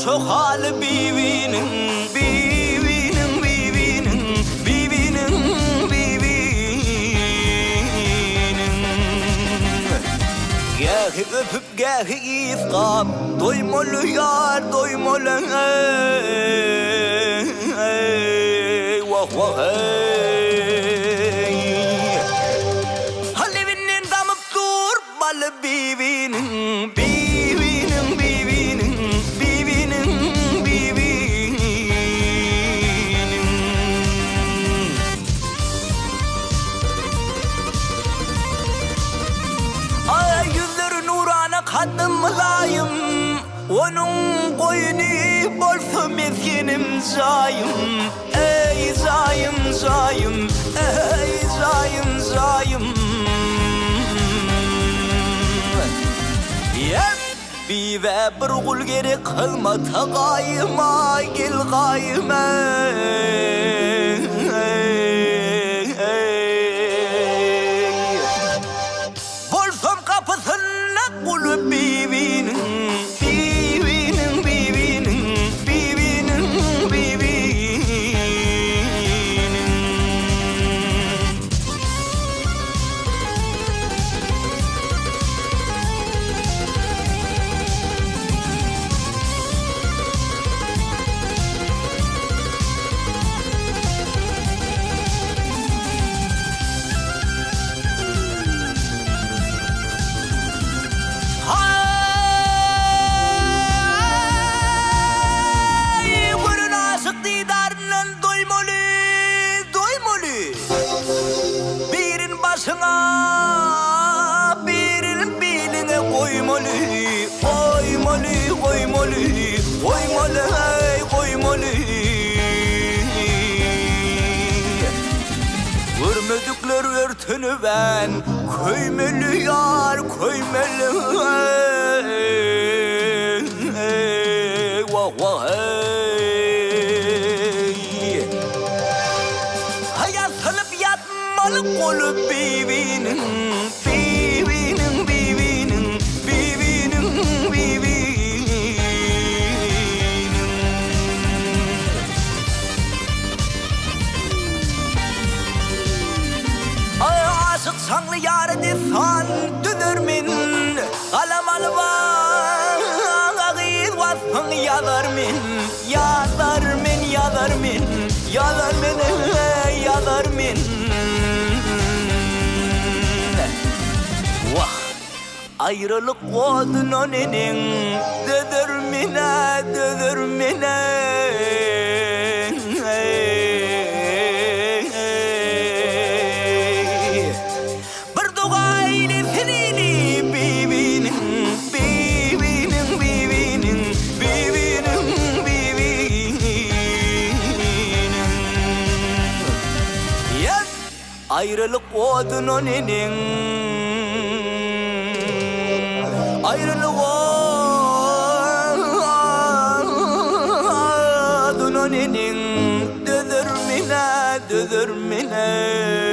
Şu hal bibinin, bibinin, bibinin, bibinin, bibinin. Gâhi öpüp gâhi ifkam, doymalı yar, doymalı ey, vah vah ey. Halevinin damıp dur, balı bibinin, bibinin, bibinin. Kadın mülayim, onun koyunu bolsa meskenim zayım. Ey zayım, zayım, ey zayım, zayım. Bir ve bir kul gerek kılma tagayıma, gel gayıma. Bolsam kapısına kulu bibinin, bibinin, bibinin, bibinin, bibinin. Birin biline koymalı, koymalı, koymalı, koymalı, koymalı. Görmedikleri örtünü ben, koymalı yar, koymalı. Vah vah ey. Hayat salıp yatmalı kolu bibinin, bibinin, bibinin, bibinin, bibinin. Ay aşık sanlı yarı desan dünürmin, kalamalı var, ağır vasfın yalarmin, yalarmin, yalarmin, yalarmin, yalarmin. Vah, ayrılık oldu nonenin, dödürmine, dödürmine. Bir dugaylı senini bibinin, bibinin, bibinin, bibinin, bibinin. Yes, ayrılık oldu nonenin, ayrılık oldu nonenin, dödürmine, dödürmine.